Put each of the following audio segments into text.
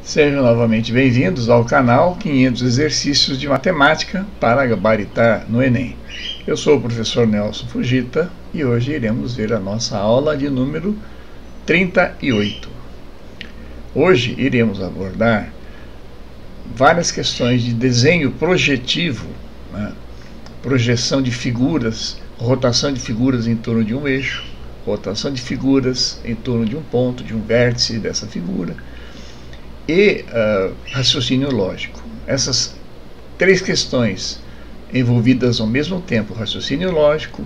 Sejam novamente bem-vindos ao canal 500 exercícios de matemática para gabaritar no Enem. Eu sou o professor Nelson Fujita e hoje iremos ver a nossa aula de número 38. Hoje iremos abordar várias questões de desenho projetivo, né? Projeção de figuras, rotação de figuras em torno de um eixo, rotação de figuras em torno de um ponto, de um vértice dessa figura, e raciocínio lógico. Essas três questões envolvidas ao mesmo tempo: raciocínio lógico,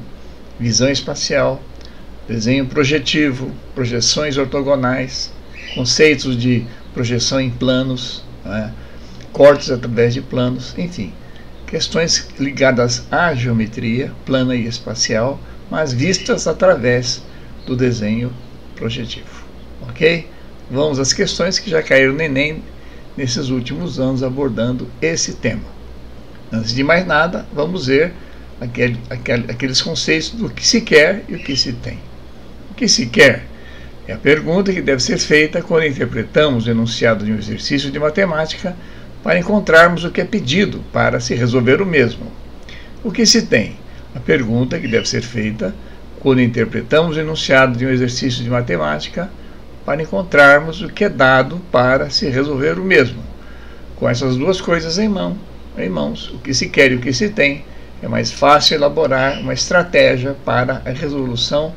visão espacial, desenho projetivo, projeções ortogonais, conceitos de projeção em planos, né, cortes através de planos, enfim, questões ligadas à geometria plana e espacial, mas vistas através do desenho projetivo. Ok? Vamos às questões que já caíram no Enem nesses últimos anos abordando esse tema. Antes de mais nada, vamos ver aqueles conceitos do que se quer e o que se tem. O que se quer é a pergunta que deve ser feita quando interpretamos o enunciado de um exercício de matemática para encontrarmos o que é pedido para se resolver o mesmo. O que se tem? A pergunta que deve ser feita quando interpretamos o enunciado de um exercício de matemática para encontrarmos o que é dado para se resolver o mesmo. Com essas duas coisas em mãos, o que se quer e o que se tem, é mais fácil elaborar uma estratégia para a resolução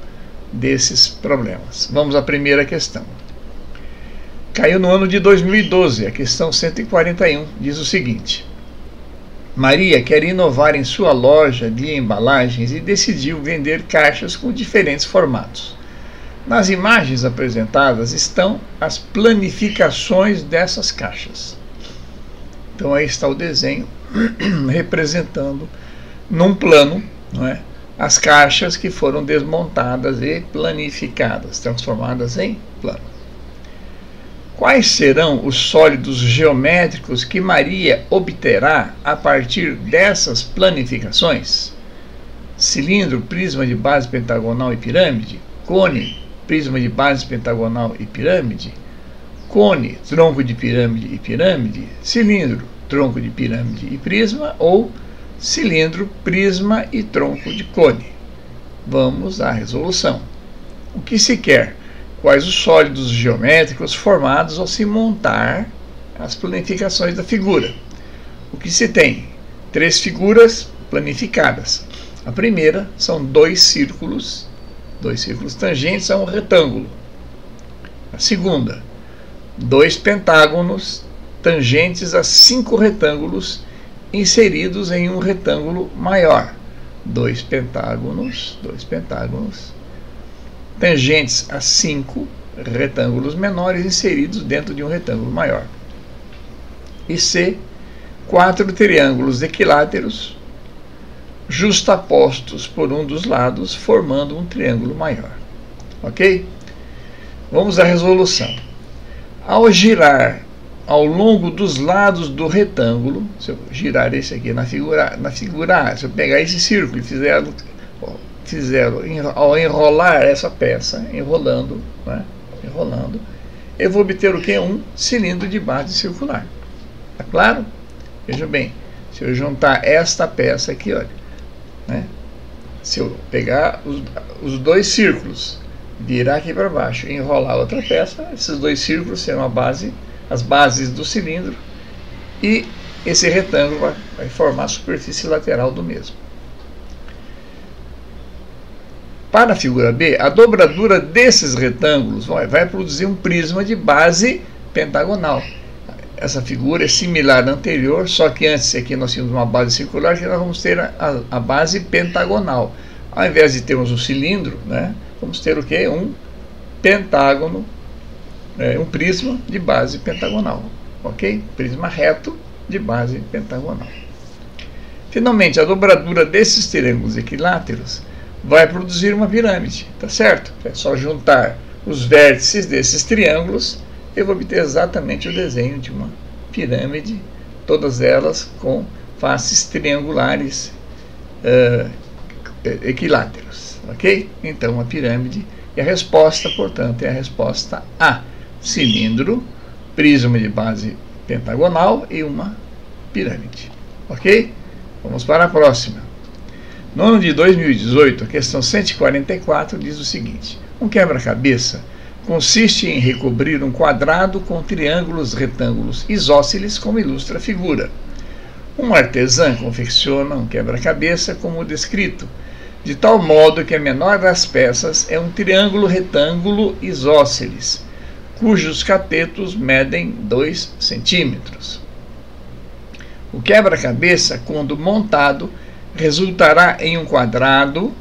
desses problemas. Vamos à primeira questão. Caiu no ano de 2012, a questão 141 diz o seguinte: Maria quer inovar em sua loja de embalagens e decidiu vender caixas com diferentes formatos. Nas imagens apresentadas estão as planificações dessas caixas. Então aí está o desenho representando num plano, não é, as caixas que foram desmontadas e planificadas, transformadas em plano. Quais serão os sólidos geométricos que Maria obterá a partir dessas planificações? Cilindro, prisma de base pentagonal e pirâmide, cone, prisma de base pentagonal e pirâmide, cone, tronco de pirâmide e pirâmide, cilindro, tronco de pirâmide e prisma, ou cilindro, prisma e tronco de cone. Vamos à resolução. O que se quer? Quais os sólidos geométricos formados ao se montar as planificações da figura? O que se tem? Três figuras planificadas. A primeira são dois círculos tangentes a um retângulo. A segunda, dois pentágonos tangentes a 5 retângulos inseridos em um retângulo maior. Dois pentágonos tangentes a 5 retângulos menores inseridos dentro de um retângulo maior. E C, 4 triângulos equiláteros justapostos por um dos lados, formando um triângulo maior. Ok? Vamos à resolução. Ao girar ao longo dos lados do retângulo, se eu girar esse aqui na figura A, se eu pegar esse círculo e fizer ao enrolar essa peça, enrolando, eu vou obter o que? Um cilindro de base circular. Tá claro? Veja bem, se eu juntar esta peça aqui, olha, né? Se eu pegar os dois círculos, virar aqui para baixo e enrolar outra peça, esses dois círculos serão as bases do cilindro, e esse retângulo vai formar a superfície lateral do mesmo. Para a figura B, a dobradura desses retângulos vai produzir um prisma de base pentagonal. Essa figura é similar à anterior, só que antes aqui nós tínhamos uma base circular, aqui nós vamos ter a base pentagonal. Ao invés de termos um cilindro, né, vamos ter o quê? Um pentágono, um prisma de base pentagonal. Ok? Prisma reto de base pentagonal. Finalmente, a dobradura desses triângulos equiláteros vai produzir uma pirâmide, tá certo? É só juntar os vértices desses triângulos, eu vou obter exatamente o desenho de uma pirâmide, todas elas com faces triangulares equiláteros, ok? Então, a pirâmide, e a resposta, portanto, é a resposta A: cilindro, prisma de base pentagonal e uma pirâmide. Ok? Vamos para a próxima. No ano de 2018, a questão 144 diz o seguinte: um quebra-cabeça consiste em recobrir um quadrado com triângulos retângulos isósceles, como ilustra a figura. Um artesã confecciona um quebra-cabeça como descrito, de tal modo que a menor das peças é um triângulo retângulo isósceles, cujos catetos medem 2 centímetros. O quebra-cabeça, quando montado, resultará em um quadrado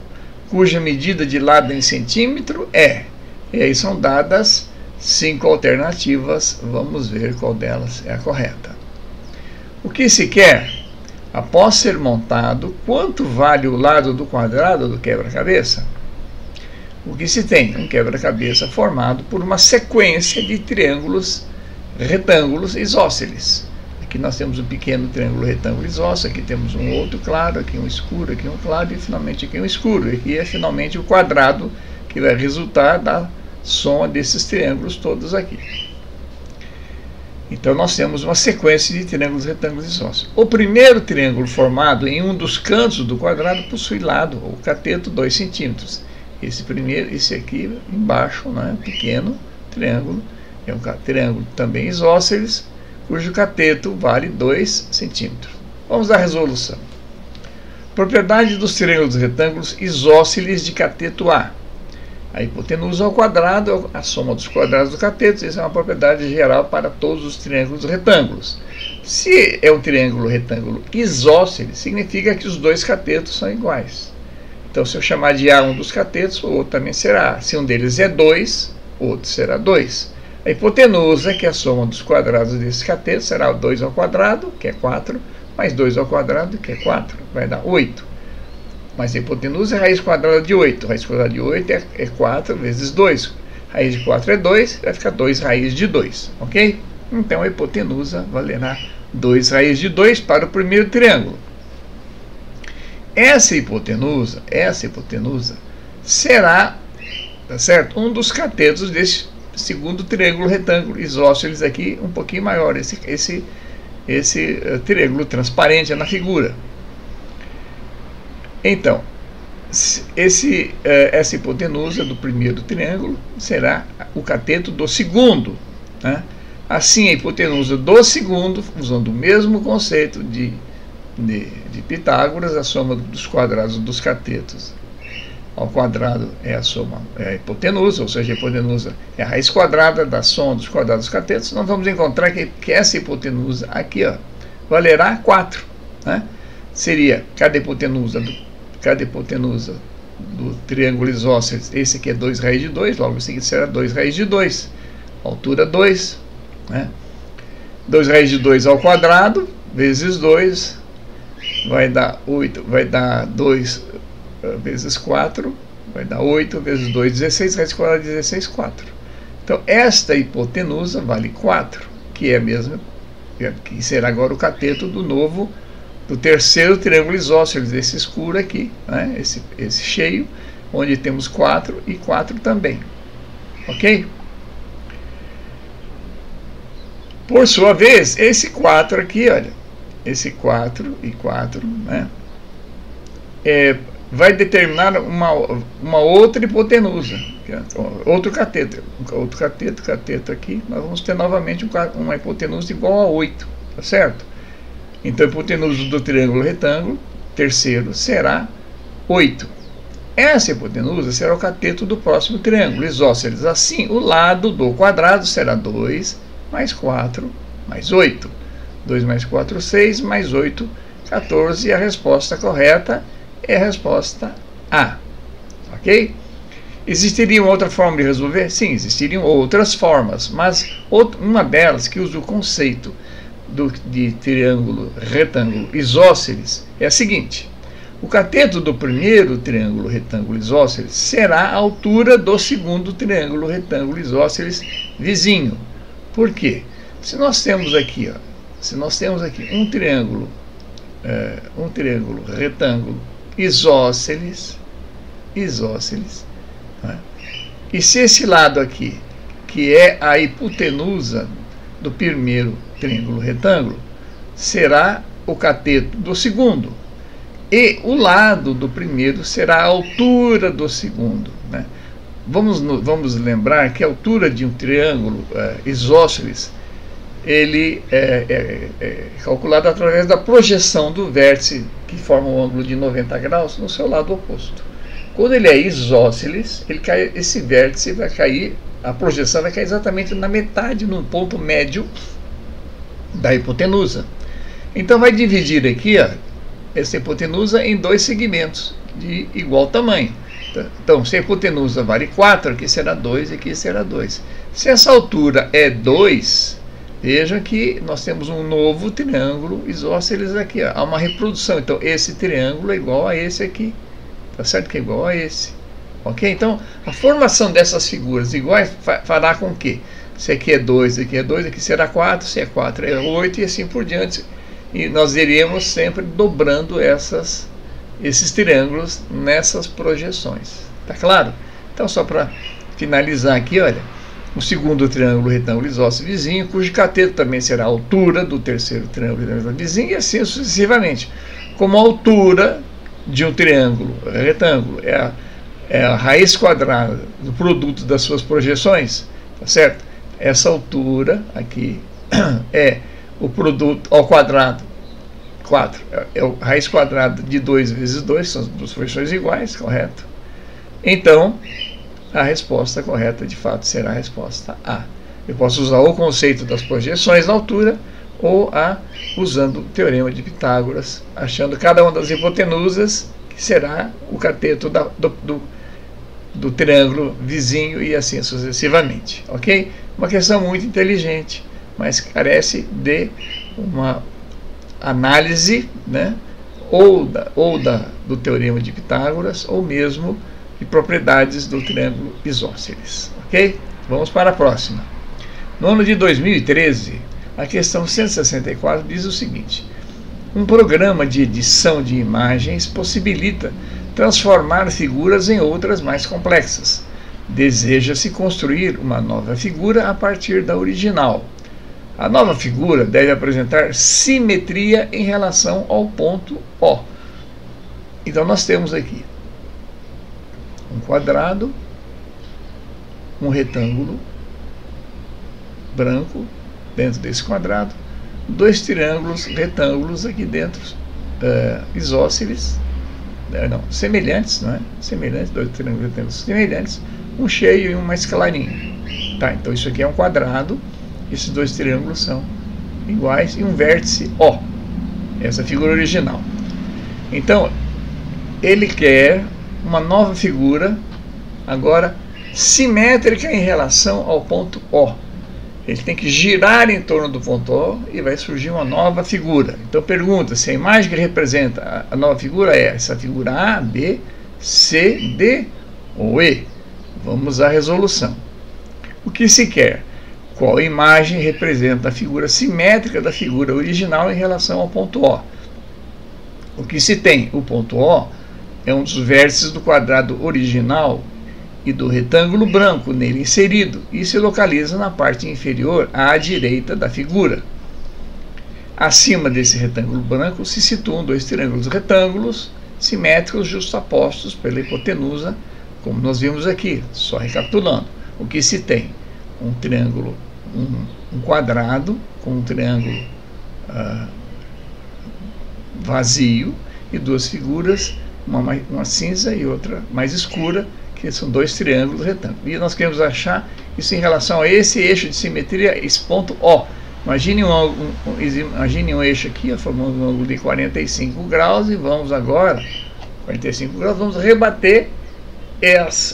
cuja medida de lado em centímetro é. E aí são dadas 5 alternativas, vamos ver qual delas é a correta. O que se quer? Após ser montado, quanto vale o lado do quadrado do quebra-cabeça? O que se tem? Um quebra-cabeça formado por uma sequência de triângulos retângulos isósceles. Aqui nós temos um pequeno triângulo retângulo isósceles, aqui temos um outro claro, aqui um escuro, aqui um claro e finalmente aqui um escuro. E aqui é finalmente o quadrado que vai resultar da soma desses triângulos todos aqui. Então nós temos uma sequência de triângulos retângulos isósceles. O primeiro triângulo formado em um dos cantos do quadrado possui lado, ou cateto, 2 centímetros. Esse aqui embaixo, né, pequeno triângulo, é um triângulo também isósceles, cujo cateto vale 2 centímetros. Vamos à resolução. Propriedade dos triângulos retângulos isósceles de cateto A. A hipotenusa ao quadrado é a soma dos quadrados do cateto. Essa é uma propriedade geral para todos os triângulos retângulos. Se é um triângulo retângulo isósceles, significa que os dois catetos são iguais. Então, se eu chamar de A um dos catetos, o outro também será A. Se um deles é 2, o outro será 2. A hipotenusa, que é a soma dos quadrados desses catetos, será o 2 ao quadrado, que é 4, mais 2 ao quadrado, que é 4, vai dar 8. Mas a hipotenusa é a raiz quadrada de 8. A raiz quadrada de 8 é 4 vezes 2. Raiz de 4 é 2, vai ficar 2 raiz de 2, ok? Então a hipotenusa valerá 2 raiz de 2 para o primeiro triângulo. Essa hipotenusa será, tá certo, um dos catetos desse segundo triângulo retângulo isósceles aqui, um pouquinho maior, esse triângulo transparente na figura. Então, essa hipotenusa do primeiro triângulo será o cateto do segundo, né? Assim, a hipotenusa do segundo, usando o mesmo conceito de Pitágoras, a soma dos quadrados dos catetos ao quadrado é a hipotenusa, ou seja, a hipotenusa é a raiz quadrada da soma dos quadrados dos catetos. Nós vamos encontrar que essa hipotenusa aqui, ó, valerá 4, né? Seria cada hipotenusa do triângulo isósceles, esse aqui é 2 raiz de 2, logo em seguida será 2 raiz de 2, altura 2, né? 2 raiz de 2 ao quadrado, vezes 2, vai dar 8, vai dar 2 vezes 4, vai dar 8 vezes 2, 16, raiz quadrada de 16, 4. Então, esta hipotenusa vale 4, que é mesmo, que será agora o cateto do terceiro triângulo isósceles, esse escuro aqui, né? esse cheio, onde temos 4 e 4 também. Ok? Por sua vez, esse 4 aqui, olha, esse 4 e 4, né? Vai determinar uma outra hipotenusa, outro cateto aqui. Nós vamos ter novamente uma hipotenusa igual a 8, tá certo? Então a hipotenusa do triângulo retângulo terceiro será 8. Essa hipotenusa será o cateto do próximo triângulo isósceles. Assim, o lado do quadrado será 2 mais 4 mais 8. 2 mais 4, 6, mais 8, 14. E a resposta correta é a resposta A. Ok? Existiria outra forma de resolver? Sim, existiriam outras formas, mas uma delas que usa o conceito de triângulo retângulo isósceles é a seguinte: o cateto do primeiro triângulo retângulo isósceles será a altura do segundo triângulo retângulo isósceles vizinho. Por quê? Se nós temos aqui um triângulo retângulo isósceles, né? E se esse lado aqui, que é a hipotenusa do primeiro triângulo retângulo será o cateto do segundo, e o lado do primeiro será a altura do segundo, né? Vamos lembrar que a altura de um triângulo isósceles ele é calculado através da projeção do vértice que forma um ângulo de 90 graus no seu lado oposto. Quando ele é isósceles, esse vértice vai cair, a projeção vai cair exatamente na metade, no ponto médio da hipotenusa. Então vai dividir aqui essa hipotenusa em dois segmentos de igual tamanho. Então, se a hipotenusa vale 4, aqui será 2 e aqui será 2. Se essa altura é 2, veja que nós temos um novo triângulo isósceles aqui. Há uma reprodução. Então, esse triângulo é igual a esse aqui. Tá certo que é igual a esse. Ok? Então, a formação dessas figuras iguais fará com que, se aqui é 2, aqui é 2, aqui será 4, se é 4 é 8 e assim por diante. E nós iríamos sempre dobrando esses triângulos nessas projeções. Tá claro? Então, só para finalizar aqui, olha, o segundo triângulo retângulo isósceles vizinho, cujo cateto também será a altura do terceiro triângulo retângulo vizinho, e assim sucessivamente. Como a altura de um triângulo retângulo é a raiz quadrada do produto das suas projeções, tá certo? Essa altura aqui é o produto ao quadrado, 4, é a raiz quadrada de 2 vezes 2, são as duas projeções iguais, correto? Então, a resposta correta, de fato, será a resposta A. Eu posso usar o conceito das projeções na altura, ou usando o teorema de Pitágoras, achando cada uma das hipotenusas, que será o cateto do triângulo vizinho, e assim sucessivamente. Ok? Uma questão muito inteligente, mas carece de uma análise, né, do teorema de Pitágoras, ou mesmo de propriedades do triângulo isósceles. Ok? Vamos para a próxima. No ano de 2013, a questão 164 diz o seguinte: um programa de edição de imagens possibilita transformar figuras em outras mais complexas. Deseja-se construir uma nova figura a partir da original. A nova figura deve apresentar simetria em relação ao ponto O. Então nós temos aqui um quadrado, um retângulo branco dentro desse quadrado, dois triângulos retângulos aqui dentro, isósceles, semelhantes, não é? Semelhantes, dois triângulos retângulos semelhantes, um cheio e um mais clarinho. Tá, então isso aqui é um quadrado, esses dois triângulos são iguais e um vértice O, essa figura original. Então, ele quer uma nova figura, agora simétrica em relação ao ponto O. Ele tem que girar em torno do ponto O e vai surgir uma nova figura. Então pergunta se a imagem que representa a nova figura é essa figura A, B, C, D ou E. Vamos à resolução. O que se quer? Qual imagem representa a figura simétrica da figura original em relação ao ponto O? O que se tem? O ponto O é um dos vértices do quadrado original e do retângulo branco nele inserido, e se localiza na parte inferior à direita da figura. Acima desse retângulo branco se situam dois triângulos retângulos simétricos justapostos pela hipotenusa, como nós vimos aqui. Só recapitulando, o que se tem? Um triângulo, um quadrado com um triângulo vazio e duas figuras, uma cinza e outra mais escura, que são dois triângulos retângulos. E nós queremos achar isso em relação a esse eixo de simetria, esse ponto O. Imagine um eixo aqui, formando um ângulo de 45 graus, e vamos agora, 45 graus, vamos rebater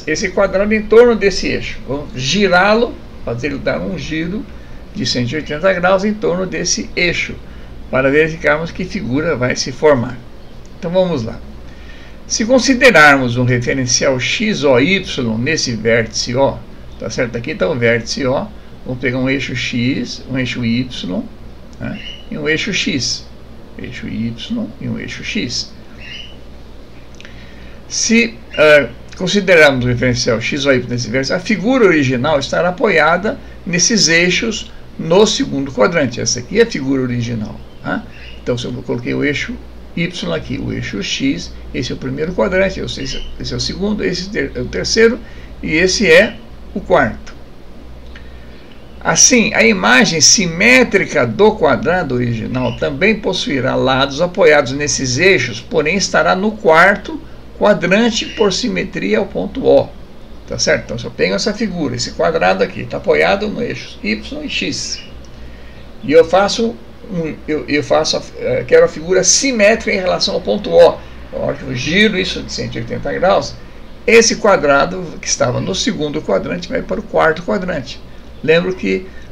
esse quadrado em torno desse eixo. Vamos girá-lo, fazer ele dar um giro de 180 graus em torno desse eixo, para verificarmos que figura vai se formar. Então vamos lá. Se considerarmos um referencial x, o, y nesse vértice O, tá certo? Aqui está o vértice O, vamos pegar um eixo x, um eixo y, né, e um eixo x, eixo y e um eixo x. Se considerarmos o referencial x, o, y nesse vértice, a figura original estará apoiada nesses eixos no segundo quadrante. Essa aqui é a figura original. Tá? Então, se eu coloquei o eixo Y aqui, o eixo X, esse é o primeiro quadrante, esse é o segundo, esse é o terceiro e esse é o quarto. Assim, a imagem simétrica do quadrado original também possuirá lados apoiados nesses eixos, porém estará no quarto quadrante por simetria ao ponto O. Tá certo? Então, se eu pego essa figura, esse quadrado aqui, está apoiado no eixo Y e X, e eu quero a figura simétrica em relação ao ponto O. Na hora que eu giro isso de 180 graus, esse quadrado que estava no segundo quadrante vai para o quarto quadrante.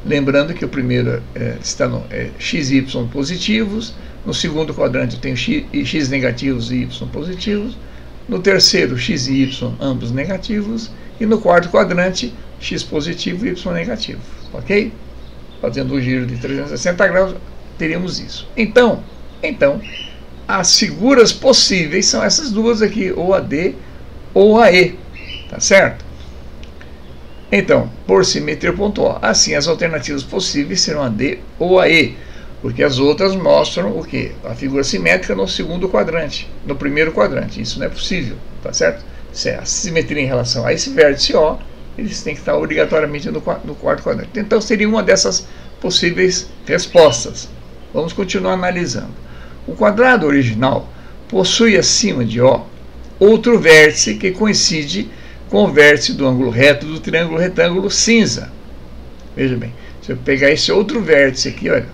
Lembrando que o primeiro está no x e y positivos, no segundo quadrante eu tenho x negativos e y positivos, no terceiro x e y ambos negativos, e no quarto quadrante x positivo e y negativo, ok? Fazendo um giro de 360 graus, teríamos isso. Então, as figuras possíveis são essas duas aqui, ou AD ou AE, tá certo? Então, por simetria ponto O, assim as alternativas possíveis serão AD ou AE, porque as outras mostram o que? A figura simétrica no segundo quadrante, no primeiro quadrante. Isso não é possível, tá certo? Se é a simetria em relação a esse vértice O, eles têm que estar obrigatoriamente no quarto quadrante. Então, seria uma dessas possíveis respostas. Vamos continuar analisando. O quadrado original possui acima de O outro vértice que coincide com o vértice do ângulo reto do triângulo retângulo cinza. Veja bem, se eu pegar esse outro vértice aqui, olha,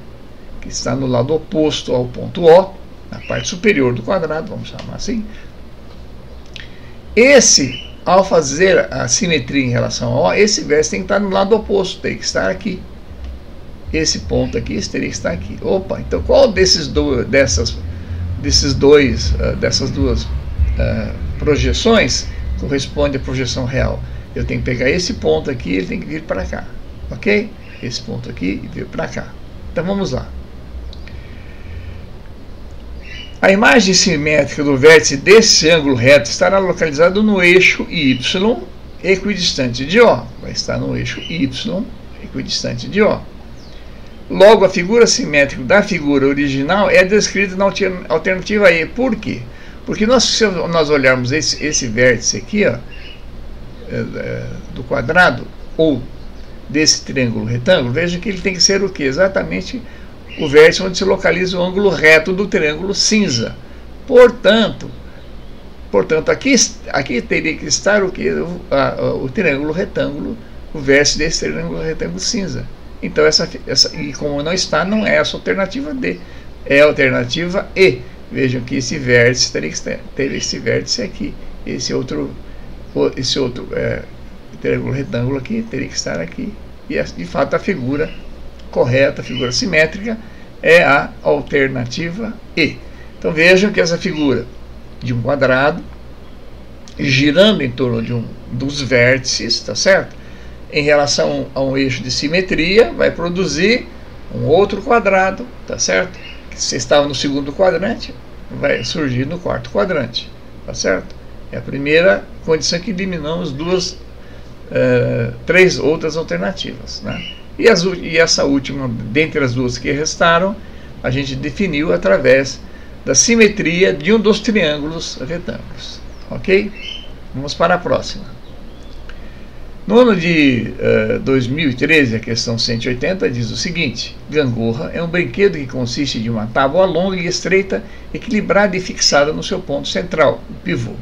que está no lado oposto ao ponto O, na parte superior do quadrado, vamos chamar assim, ao fazer a simetria em relação ao O, esse vértice tem que estar no lado oposto, tem que estar aqui. Esse ponto aqui teria que estar aqui. Opa, então qual dessas duas projeções corresponde à projeção real? Eu tenho que pegar esse ponto aqui, ele tem que vir para cá, ok? Esse ponto aqui e vir para cá. Então vamos lá. A imagem simétrica do vértice desse ângulo reto estará localizado no eixo Y equidistante de O. Vai estar no eixo Y equidistante de O. Logo, a figura simétrica da figura original é descrita na alternativa E. Por quê? Porque se nós olharmos esse vértice aqui, ó, do quadrado, ou desse triângulo retângulo, veja que ele tem que ser o quê? Exatamente o vértice onde se localiza o ângulo reto do triângulo cinza. Portanto aqui teria que estar o quê? O triângulo retângulo, o vértice desse triângulo retângulo cinza. Então, e como não está, não é essa alternativa D, é a alternativa E. Vejam que esse vértice teria que ter esse vértice aqui, esse outro triângulo retângulo aqui teria que estar aqui. E de fato a figura correta, a figura simétrica, é a alternativa E. Então vejam que essa figura de um quadrado girando em torno de dos vértices, tá certo? Em relação a um eixo de simetria, vai produzir um outro quadrado, tá certo? Se estava no segundo quadrante, vai surgir no quarto quadrante, tá certo? É a primeira condição que eliminamos três outras alternativas, né? E essa última, dentre as duas que restaram, a gente definiu através da simetria de um dos triângulos retângulos, ok? Vamos para a próxima. No ano de 2013, a questão 180 diz o seguinte: gangorra é um brinquedo que consiste de uma tábua longa e estreita, equilibrada e fixada no seu ponto central, o pivô.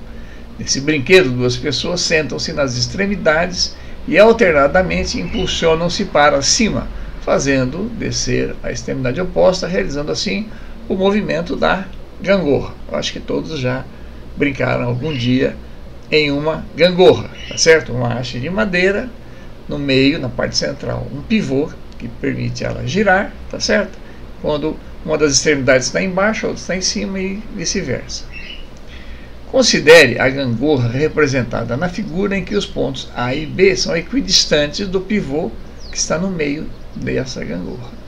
Nesse brinquedo, duas pessoas sentam-se nas extremidades e alternadamente impulsionam-se para cima, fazendo descer a extremidade oposta, realizando assim o movimento da gangorra. Eu acho que todos já brincaram algum dia em uma gangorra, tá certo? Uma haste de madeira, no meio, na parte central, um pivô que permite ela girar, tá certo? Quando uma das extremidades está embaixo, a outra está em cima e vice-versa. Considere a gangorra representada na figura em que os pontos A e B são equidistantes do pivô que está no meio dessa gangorra.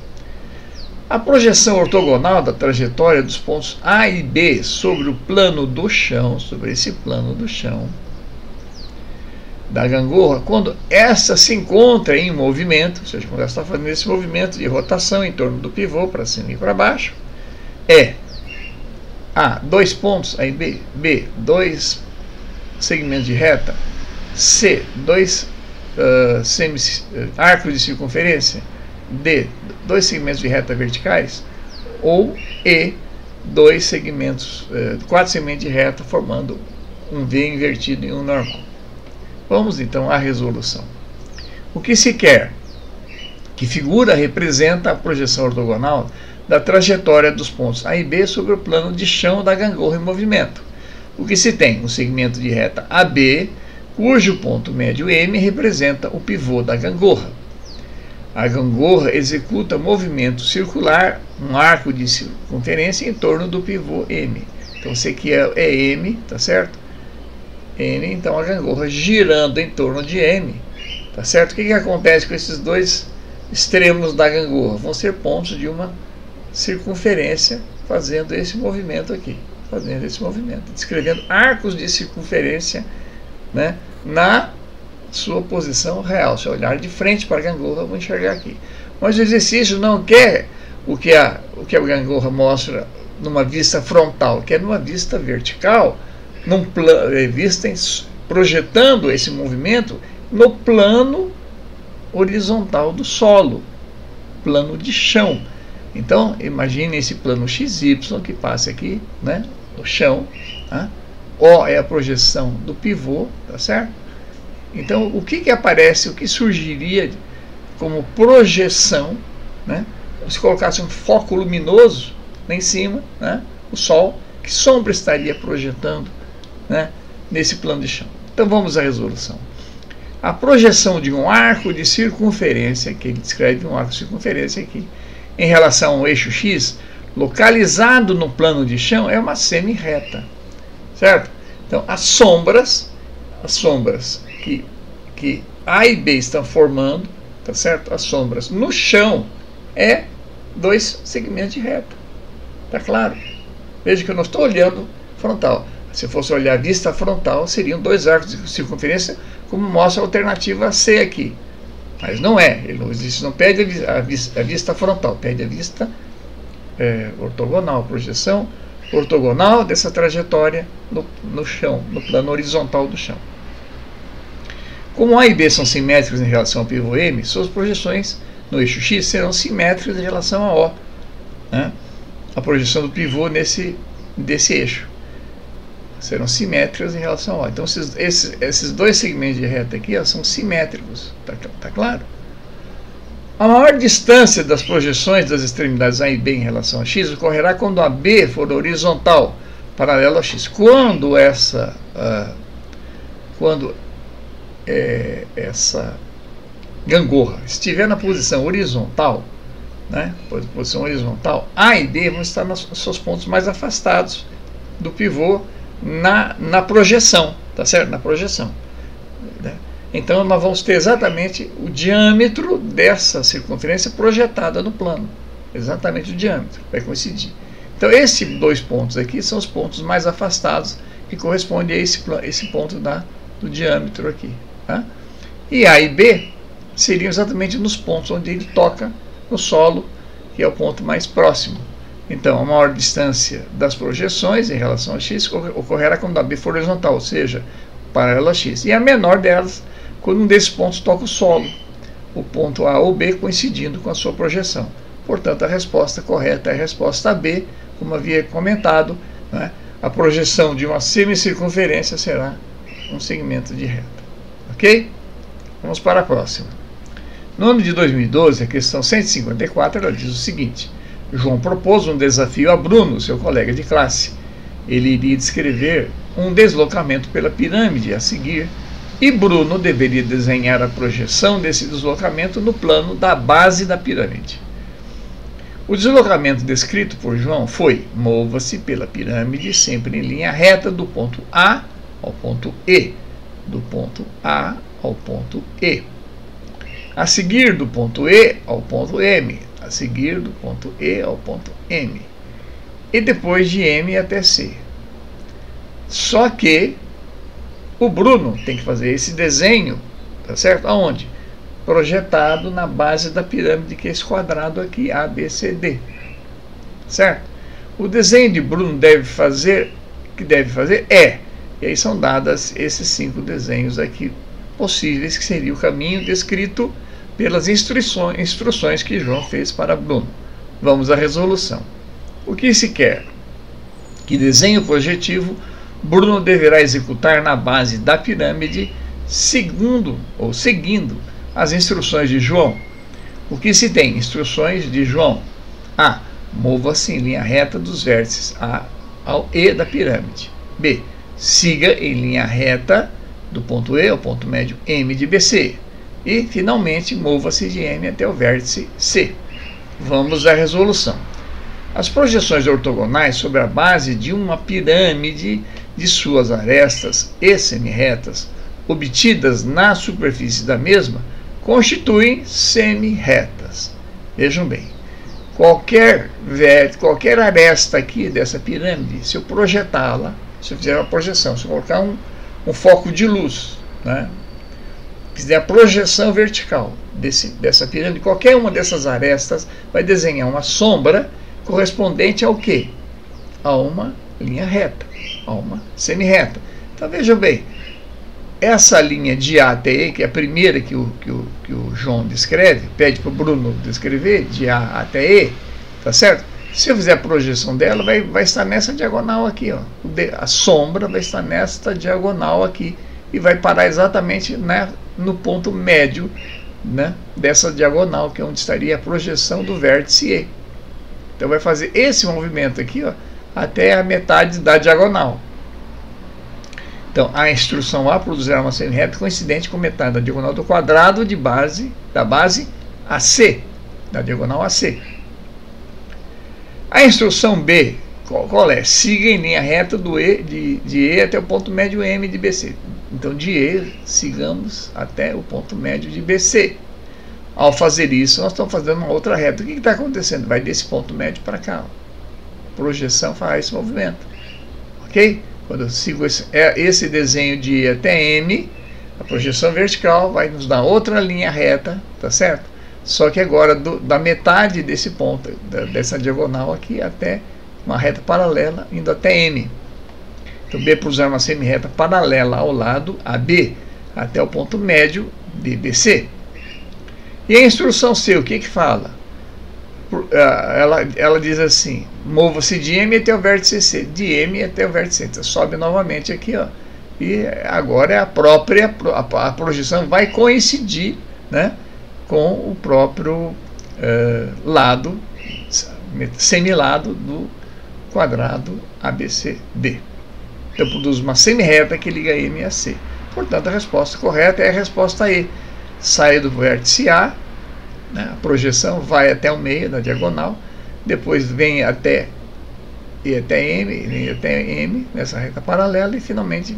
A projeção ortogonal da trajetória dos pontos A e B sobre o plano do chão, sobre esse plano do chão, da gangorra, quando essa se encontra em movimento, ou seja, quando ela está fazendo esse movimento de rotação em torno do pivô, para cima e para baixo, é A, 2 pontos, aí B, 2 segmentos de reta, C, 2 arcos de circunferência, D, 2 segmentos de reta verticais, ou E, 4 segmentos de reta formando um V invertido em um normal. Vamos então à resolução. O que se quer? Que figura representa a projeção ortogonal da trajetória dos pontos A e B sobre o plano de chão da gangorra em movimento. O que se tem? Um segmento de reta AB, cujo ponto médio M representa o pivô da gangorra. A gangorra executa movimento circular, um arco de circunferência em torno do pivô M. Então, esse aqui é M, tá certo? M, então a gangorra girando em torno de M, tá certo? O que acontece com esses dois extremos da gangorra? Vão ser pontos de uma circunferência fazendo esse movimento aqui, descrevendo arcos de circunferência, né, na sua posição real. Se eu olhar de frente para a gangorra, eu vou enxergar aqui. Mas o exercício não quer o que a gangorra mostra numa vista frontal, quer numa vista vertical, projetando esse movimento no plano horizontal do solo, plano de chão. Então, imagine esse plano XY que passa aqui, né, no chão. Tá? O é a projeção do pivô, tá certo? Então, o que aparece, o que surgiria como projeção, né? Se colocasse um foco luminoso lá em cima, né, o Sol, que sombra estaria projetando, né, nesse plano de chão? Então, vamos à resolução. A projeção de um arco de circunferência, que ele descreve um arco de circunferência aqui, em relação ao eixo X, localizado no plano de chão, é uma semi-reta, certo? Então, as sombras que A e B estão formando, tá certo? As sombras no chão é 2 segmentos de reta, tá claro? Veja que eu não estou olhando frontal. Se eu fosse olhar a vista frontal, seriam 2 arcos de circunferência, como mostra a alternativa C aqui. Mas não é, ele não pede a vista frontal, pede a vista ortogonal, a projeção ortogonal dessa trajetória no chão, no plano horizontal do chão. Como A e B são simétricos em relação ao pivô M, suas projeções no eixo X serão simétricas em relação a O, né? A projeção do pivô desse eixo serão simétricas em relação a O. Então, esses 2 segmentos de reta aqui, ó, são simétricos, tá claro? A maior distância das projeções das extremidades A e B em relação a X ocorrerá quando a B for horizontal, paralela a X. Quando essa gangorra estiver na posição horizontal, né, posição horizontal, A e B vão estar nos seus pontos mais afastados do pivô na projeção, tá certo? Na projeção, né? Então nós vamos ter exatamente o diâmetro dessa circunferência projetada no plano, exatamente o diâmetro, vai coincidir. Então esses 2 pontos aqui são os pontos mais afastados que correspondem a esse ponto do diâmetro aqui, tá? E A e B seriam exatamente nos pontos onde ele toca no solo, que é o ponto mais próximo. Então, a maior distância das projeções em relação a X ocorrerá quando a B for horizontal, ou seja, paralela a X. E a menor delas, quando um desses pontos toca o solo, o ponto A ou B coincidindo com a sua projeção. Portanto, a resposta correta é a resposta B, como havia comentado, né? A projeção de uma semicircunferência será um segmento de reta. Ok? Vamos para a próxima. No ano de 2012, a questão 154, ela diz o seguinte: João propôs um desafio a Bruno, seu colega de classe. Ele iria descrever um deslocamento pela pirâmide a seguir, e Bruno deveria desenhar a projeção desse deslocamento no plano da base da pirâmide. O deslocamento descrito por João foi: mova-se pela pirâmide sempre em linha reta do ponto A ao ponto E, do ponto A ao ponto E, a seguir do ponto E ao ponto M, a seguir do ponto E ao ponto M, e depois de M até C. Só que O Bruno tem que fazer esse desenho, tá certo? Aonde? Projetado na base da pirâmide, que é esse quadrado aqui, ABCD, certo? O desenho de Bruno e aí são dadas esses 5 desenhos aqui possíveis, que seria o caminho descrito pelas instruções que João fez para Bruno. Vamos à resolução. O que se quer? Que desenho projetivo Bruno deverá executar na base da pirâmide, seguindo as instruções de João. O que se tem? Instruções de João. A. Mova-se em linha reta dos vértices A ao E da pirâmide. B. Siga em linha reta do ponto E ao ponto médio M de BC. E, finalmente, mova-se de M até o vértice C. Vamos à resolução. As projeções ortogonais sobre a base de uma pirâmide de suas arestas e semirretas, obtidas na superfície da mesma, constituem semirretas. Vejam bem, qualquer aresta aqui dessa pirâmide, se eu projetá-la, se eu fizer uma projeção, se eu colocar um foco de luz, né, fizer a projeção vertical dessa pirâmide, qualquer uma dessas arestas vai desenhar uma sombra correspondente ao quê? A uma linha reta, a uma semirreta. Então vejam bem, essa linha de A até E, que é a primeira que o João descreve, pede para o Bruno descrever, de A até E, tá certo? Se eu fizer a projeção dela, vai estar nessa diagonal aqui, ó. A sombra vai estar nesta diagonal aqui e vai parar exatamente, né, no ponto médio, né, dessa diagonal, que é onde estaria a projeção do vértice E. Então vai fazer esse movimento aqui, ó, até a metade da diagonal. Então a instrução A produzirá uma semirreta coincidente com metade da diagonal do quadrado da base AC, da diagonal AC. A instrução B, qual é? Siga em linha reta de E até o ponto médio M de BC. Então de E, sigamos até o ponto médio de BC. Ao fazer isso, nós estamos fazendo uma outra reta. O que está acontecendo? Vai desse ponto médio para cá. Ó. Projeção faz esse movimento. Ok? Quando eu sigo esse desenho de E até M, a projeção vertical vai nos dar outra linha reta, tá certo? Só que agora da metade desse ponto, dessa diagonal aqui, até uma reta paralela, indo até M. Então B produzirá uma semirreta paralela ao lado AB, até o ponto médio de BC. E a instrução C, o que fala? Ela diz assim: mova-se de M até o vértice C, de M até o vértice C. Então, sobe novamente aqui, ó, e agora a projeção vai coincidir, né, com o próprio lado, semilado do quadrado ABCD. Então produz uma semirreta que liga M a C. Portanto, a resposta correta é a resposta E. Sai do vértice A, né, a projeção vai até o meio da diagonal, depois vem até M, nessa reta paralela, e finalmente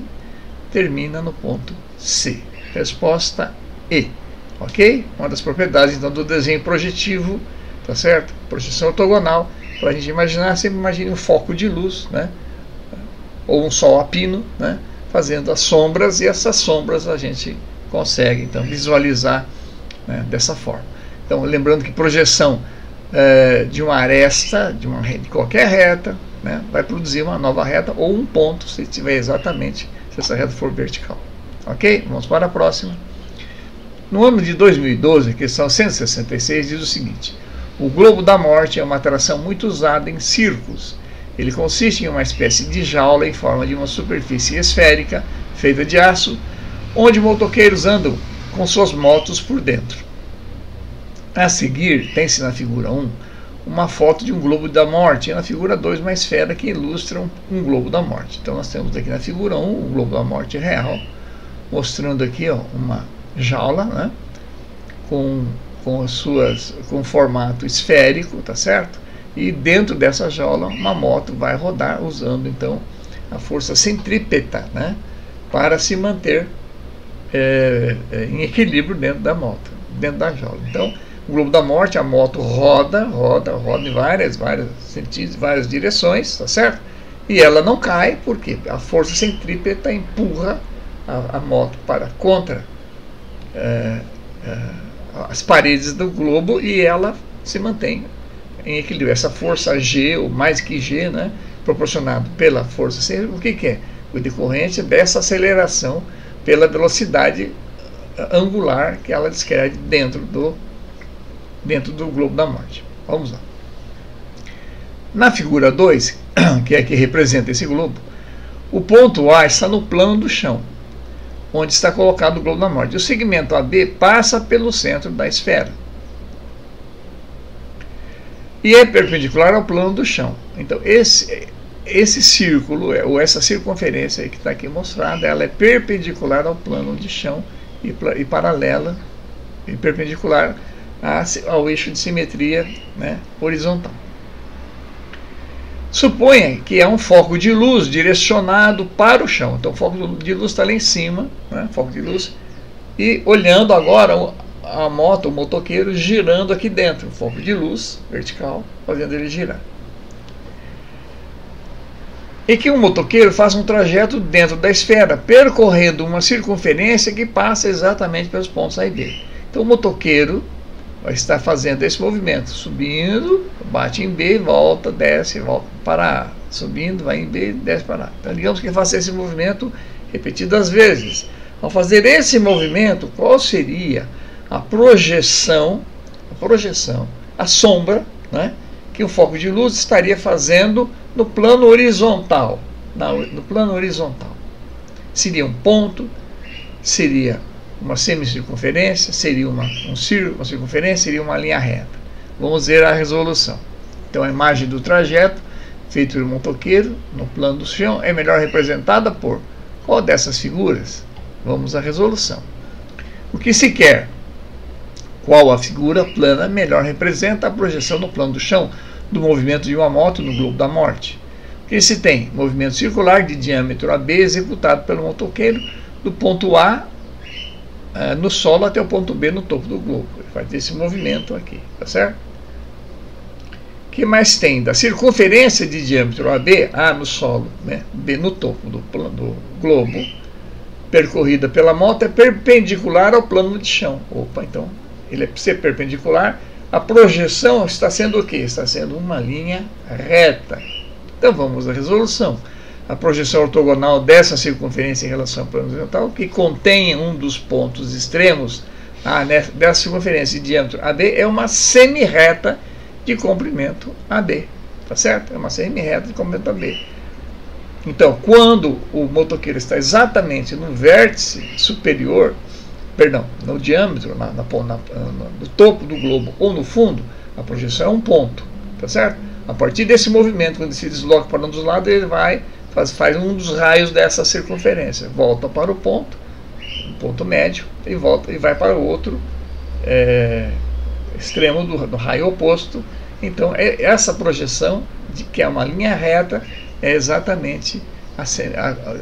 termina no ponto C. Resposta E. Ok? Uma das propriedades então do desenho projetivo, tá certo? Projeção ortogonal, para a gente imaginar, sempre imagine um foco de luz, né, ou um sol a pino, né, fazendo as sombras, e essas sombras a gente consegue então visualizar, né, dessa forma. Então, lembrando que projeção de uma aresta, de qualquer reta, né, vai produzir uma nova reta ou um ponto, se tiver exatamente, se essa reta for vertical. Ok? Vamos para a próxima. No ano de 2012, a questão 166 diz o seguinte: o globo da morte é uma atração muito usada em circos. Ele consiste em uma espécie de jaula em forma de uma superfície esférica feita de aço, onde motoqueiros andam com suas motos por dentro. A seguir, tem-se na figura 1 uma foto de um globo da morte, e na figura 2 uma esfera que ilustra um globo da morte. Então nós temos aqui na figura 1 o globo da morte real, mostrando aqui, ó, uma jaula, né, com formato esférico, tá certo? E dentro dessa jaula uma moto vai rodar usando então a força centrípeta, né, para se manter em equilíbrio dentro da moto, dentro da jaula. Então, o globo da morte, a moto roda em vários sentidos, várias direções, tá certo? E ela não cai, porque a força centrípeta empurra a moto para contra as paredes do globo e ela se mantém em equilíbrio. Essa força G, ou mais que G, né, proporcionado pela força C, o que é? O decorrente dessa aceleração pela velocidade angular que ela descreve dentro do globo da morte. Vamos lá. Na figura 2, que é que representa esse globo, o ponto A está no plano do chão, onde está colocado o globo da morte. O segmento AB passa pelo centro da esfera e é perpendicular ao plano do chão. Então, esse círculo, ou essa circunferência que está aqui mostrada, ela é perpendicular ao plano de chão e paralela e perpendicular ao eixo de simetria, né, horizontal. Suponha que é um foco de luz direcionado para o chão. Então o foco de luz está lá em cima, né, foco de luz, e olhando agora a moto, o motoqueiro girando aqui dentro, foco de luz vertical, fazendo ele girar. E que o motoqueiro faz um trajeto dentro da esfera, percorrendo uma circunferência que passa exatamente pelos pontos A e B. Então o motoqueiro está fazendo esse movimento, subindo, bate em B, volta, desce, volta para A, subindo, vai em B, desce para A. Então digamos que faça esse movimento repetidas vezes. Ao fazer esse movimento, qual seria a projeção, a sombra, né, que o foco de luz estaria fazendo no plano horizontal? No plano horizontal. Seria um ponto, seria uma semicircunferência, seria uma circunferência, seria uma linha reta. Vamos ver a resolução. Então a imagem do trajeto feito pelo motoqueiro no plano do chão é melhor representada por qual dessas figuras? Vamos à resolução. O que se quer? Qual a figura plana melhor representa a projeção no plano do chão do movimento de uma moto no globo da morte? O que se tem? Movimento circular de diâmetro AB executado pelo motoqueiro do ponto A no solo até o ponto B no topo do globo. Ele faz esse movimento aqui, tá certo? O que mais tem? Da circunferência de diâmetro AB, A no solo, né, B no topo do globo, percorrida pela moto, é perpendicular ao plano de chão. Opa, então, ele é ser perpendicular, a projeção está sendo o quê? Está sendo uma linha reta. Então vamos à resolução. A projeção ortogonal dessa circunferência em relação ao plano horizontal, que contém um dos pontos extremos dessa circunferência de diâmetro AB, é uma semi-reta de comprimento AB, tá certo? É uma semi-reta de comprimento AB. Então, quando o motoqueiro está exatamente no vértice superior, perdão, no diâmetro, no topo do globo ou no fundo, a projeção é um ponto, tá certo? A partir desse movimento, quando ele se desloca para um dos lados, ele faz um dos raios dessa circunferência, volta para o ponto médio, e volta e vai para o outro extremo do raio oposto. Então essa projeção, que é uma linha reta, é exatamente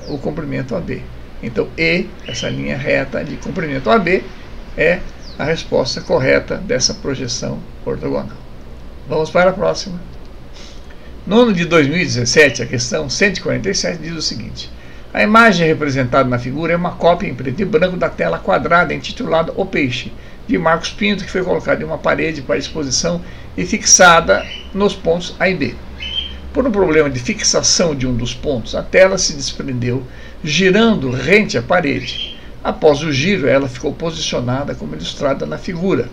o comprimento AB. Então essa linha reta de comprimento AB, é a resposta correta dessa projeção ortogonal. Vamos para a próxima. No ano de 2017, a questão 147 diz o seguinte: a imagem representada na figura é uma cópia em preto e branco da tela quadrada intitulada O Peixe, de Marcos Pinto, que foi colocada em uma parede para exposição e fixada nos pontos A e B. Por um problema de fixação de um dos pontos, a tela se desprendeu, girando rente à parede. Após o giro, ela ficou posicionada como ilustrada na figura,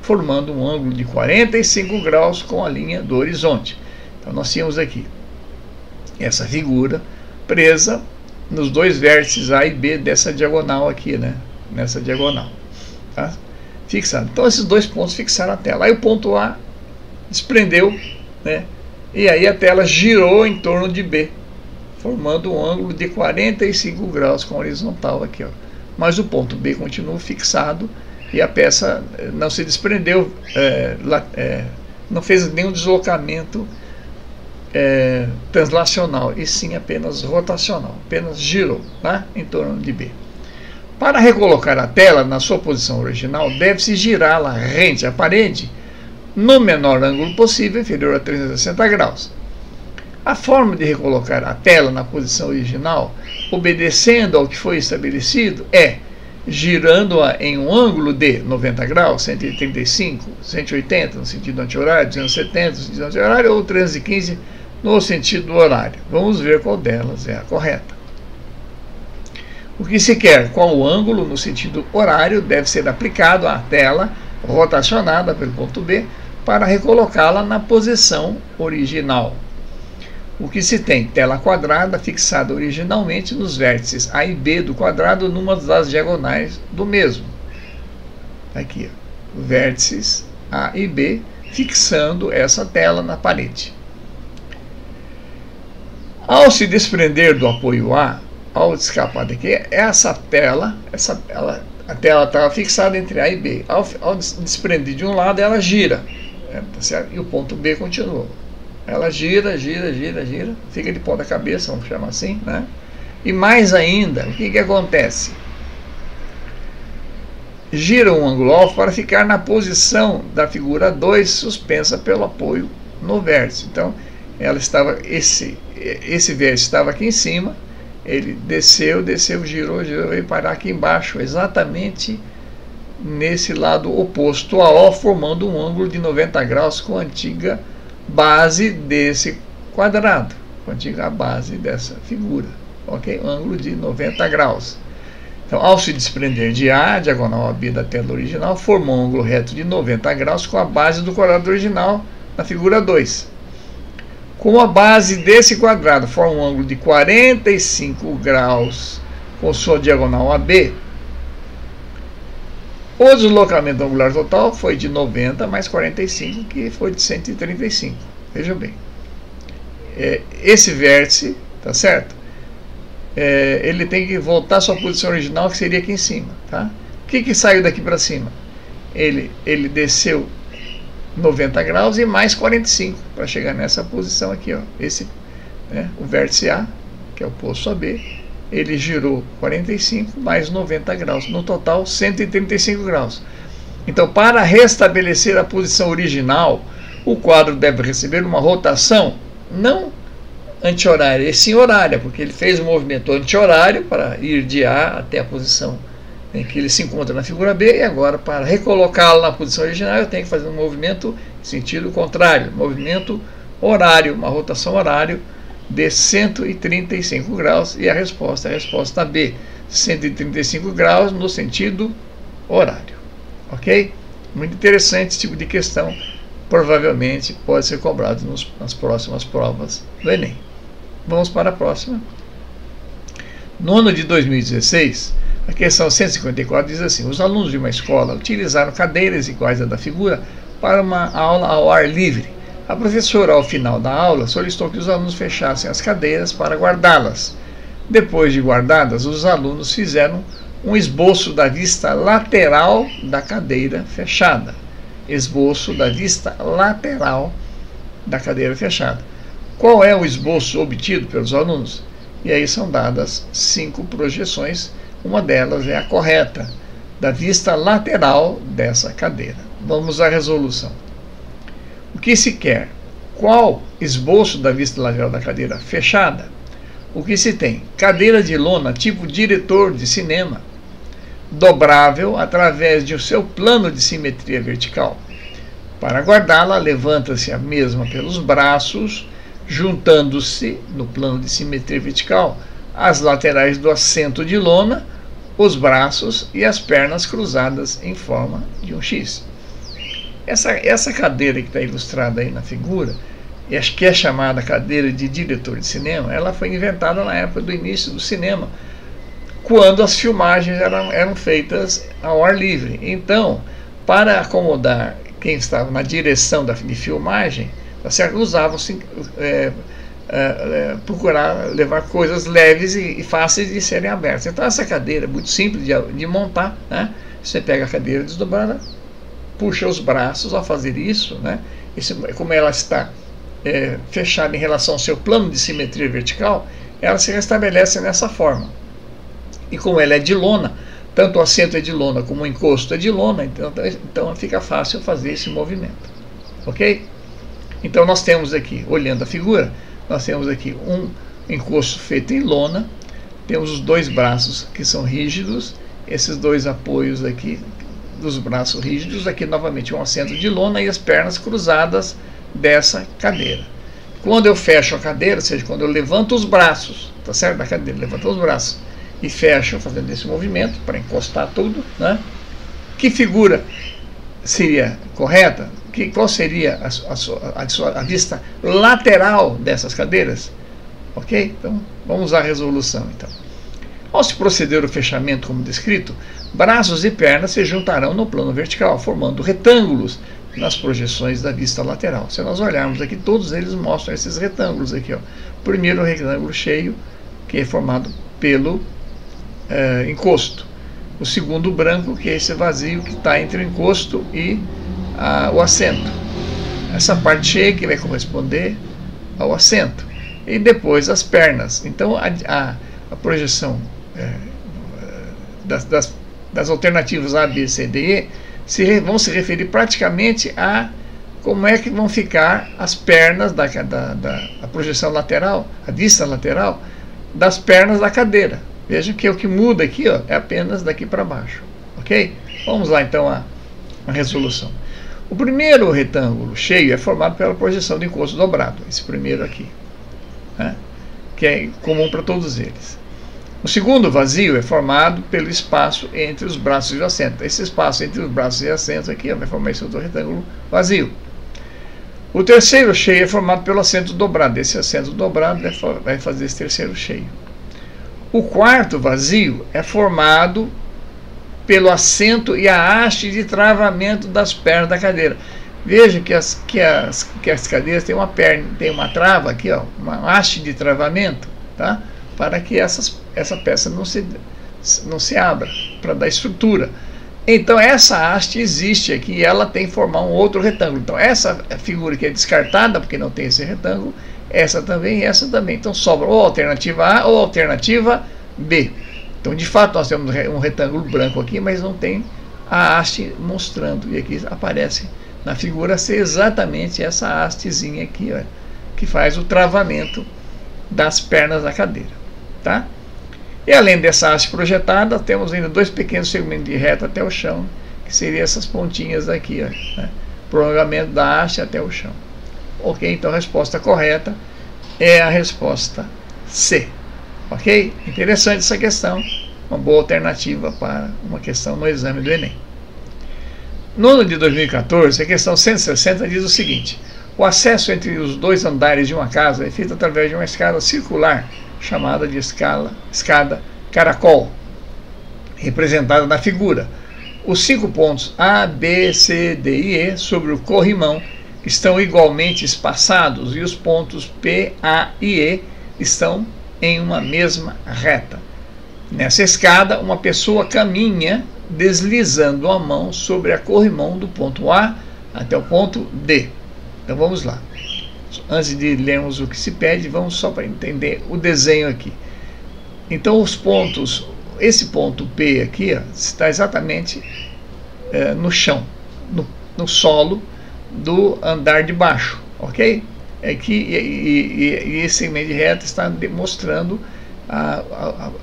formando um ângulo de 45 graus com a linha do horizonte. Então nós tínhamos aqui essa figura presa nos dois vértices A e B dessa diagonal aqui, né? Nessa diagonal, tá? Fixado. Então esses dois pontos fixaram a tela. Aí o ponto A desprendeu, né? E aí a tela girou em torno de B, formando um ângulo de 45 graus com a horizontal aqui, ó. Mas o ponto B continua fixado e a peça não se desprendeu, não fez nenhum deslocamento translacional, e sim apenas rotacional, apenas girou, tá, em torno de B. Para recolocar a tela na sua posição original, deve-se girá-la rente à parede no menor ângulo possível, inferior a 360 graus. A forma de recolocar a tela na posição original, obedecendo ao que foi estabelecido, é girando-a em um ângulo de 90 graus, 135, 180 no sentido anti-horário, 270 no sentido anti-horário ou 315 no sentido horário. Vamos ver qual delas é a correta. O que se quer, qual o ângulo no sentido horário deve ser aplicado à tela rotacionada pelo ponto B para recolocá-la na posição original. O que se tem? Tela quadrada fixada originalmente nos vértices A e B do quadrado numa das diagonais do mesmo. Aqui, ó, vértices A e B fixando essa tela na parede. Ao se desprender do apoio A, ao escapar daqui, essa tela, a tela estava fixada entre A e B. Ao desprender de um lado, ela gira, tá certo? E o ponto B continua. Ela gira, fica de ponta cabeça, vamos chamar assim, né? E mais ainda, o que acontece? Gira um ângulo alfa para ficar na posição da figura 2, suspensa pelo apoio no vértice. Então, ela estava, esse vértice estava aqui em cima, ele desceu, girou, veio parar aqui embaixo, exatamente nesse lado oposto a O, formando um ângulo de 90 graus com a antiga base desse quadrado, com a antiga base dessa figura, ok? Ângulo de 90 graus. Então, ao se desprender de A, diagonal AB da tela original, formou um ângulo reto de 90 graus com a base do quadrado original na figura 2. Com a base desse quadrado, forma um ângulo de 45 graus com sua diagonal AB. O deslocamento angular total foi de 90 mais 45, que foi de 135. Veja bem. Esse vértice, tá certo? Ele tem que voltar à sua posição original, que seria aqui em cima. Tá? O que saiu daqui para cima? Ele desceu 90 graus e mais 45 para chegar nessa posição aqui. Ó. O vértice A, que é oposto a B. Ele girou 45 mais 90 graus, no total 135 graus. Então, para restabelecer a posição original, o quadro deve receber uma rotação não anti-horária, e sim horária, porque ele fez um movimento anti-horário para ir de A até a posição em que ele se encontra na figura B, e agora, para recolocá-lo na posição original, eu tenho que fazer um movimento em sentido contrário, movimento horário, uma rotação horária de 135 graus, e a resposta B, 135 graus no sentido horário. Ok? Muito interessante esse tipo de questão, provavelmente pode ser cobrado nas próximas provas do Enem. Vamos para a próxima. No ano de 2016, a questão 154 diz assim: os alunos de uma escola utilizaram cadeiras iguais à da figura para uma aula ao ar livre. A professora, ao final da aula, solicitou que os alunos fechassem as cadeiras para guardá-las. Depois de guardadas, os alunos fizeram um esboço da vista lateral da cadeira fechada. Esboço da vista lateral da cadeira fechada. Qual é o esboço obtido pelos alunos? E aí são dadas 5 projeções. Uma delas é a correta, da vista lateral dessa cadeira. Vamos à resolução. O que se quer? Qual esboço da vista lateral da cadeira fechada? O que se tem? Cadeira de lona tipo diretor de cinema, dobrável através de seu plano de simetria vertical. Para guardá-la, levanta-se a mesma pelos braços, juntando-se no plano de simetria vertical as laterais do assento de lona, os braços e as pernas cruzadas em forma de um X. Essa cadeira que está ilustrada aí na figura, acho que é chamada cadeira de diretor de cinema, ela foi inventada na época do início do cinema, quando as filmagens eram feitas ao ar livre. Então, para acomodar quem estava na direção de filmagem, tá certo? Usavam-se procurar levar coisas leves e fáceis de serem abertas. Então, essa cadeira é muito simples de montar, né? Você pega a cadeira desdobrada, puxa os braços ao fazer isso, né? Como ela está fechada em relação ao seu plano de simetria vertical, ela se restabelece nessa forma. E como ela é de lona, tanto o assento é de lona como o encosto é de lona, então fica fácil fazer esse movimento. Ok? Então nós temos aqui, olhando a figura, nós temos aqui um encosto feito em lona, temos os dois braços que são rígidos, esses dois apoios aqui dos braços rígidos, aqui novamente um assento de lona e as pernas cruzadas dessa cadeira. Quando eu fecho a cadeira, ou seja, quando eu levanto os braços, tá certo? Da cadeira, levanto os braços e fecho, fazendo esse movimento para encostar tudo, né? Que figura seria correta? Qual seria a vista lateral dessas cadeiras? Ok? Então, vamos usar a resolução, então. Ao se proceder o fechamento como descrito, braços e pernas se juntarão no plano vertical, formando retângulos nas projeções da vista lateral. Se nós olharmos aqui, todos eles mostram esses retângulos aqui, ó. Primeiro, o retângulo cheio, que é formado pelo encosto. O segundo, branco, que é esse vazio que está entre o encosto e o assento. Essa parte cheia que vai corresponder ao assento. E depois as pernas. Então, a projeção das alternativas A, B, C, D e E vão se referir praticamente a como é que vão ficar as pernas da projeção lateral, a vista lateral, das pernas da cadeira. Veja que o que muda aqui, ó, é apenas daqui para baixo. Ok? Vamos lá então a resolução. O primeiro retângulo cheio é formado pela projeção de encosto dobrado. Esse primeiro aqui, né, que é comum para todos eles. O segundo vazio é formado pelo espaço entre os braços e o assento. Esse espaço entre os braços e o assento aqui, ó, vai formar esse outro retângulo vazio. O terceiro cheio é formado pelo assento dobrado. Esse assento dobrado vai fazer esse terceiro cheio. O quarto vazio é formado pelo assento e a haste de travamento das pernas da cadeira. Veja que as cadeiras têm uma trava aqui, ó, uma haste de travamento, tá? Para que essa peça não se abra, para dar estrutura. Então essa haste existe aqui e ela tem que formar um outro retângulo. Então essa figura que é descartada, porque não tem esse retângulo, essa também e essa também. Então sobra ou a alternativa A ou a alternativa B. Então de fato nós temos um retângulo branco aqui, mas não tem a haste mostrando. E aqui aparece na figura ser exatamente essa hastezinha aqui, ó, que faz o travamento das pernas da cadeira. Tá? E além dessa haste projetada, temos ainda dois pequenos segmentos de reta até o chão, que seriam essas pontinhas aqui, ó, né? Prolongamento da haste até o chão. Ok? Então a resposta correta é a resposta C. Ok? Interessante essa questão, uma boa alternativa para uma questão no exame do Enem. No ano de 2014, a questão 160 diz o seguinte: o acesso entre os dois andares de uma casa é feito através de uma escada circular, chamada de escada caracol, representada na figura. Os 5 pontos A, B, C, D e E sobre o corrimão estão igualmente espaçados e os pontos P, A e E estão em uma mesma reta. Nessa escada, uma pessoa caminha deslizando a mão sobre a corrimão do ponto A até o ponto D. Então vamos lá. Antes de lermos o que se pede, vamos só para entender o desenho aqui. Então os pontos, esse ponto P aqui, ó, está exatamente no chão, no solo do andar de baixo, ok? Aqui, e esse segmento de reta está demonstrando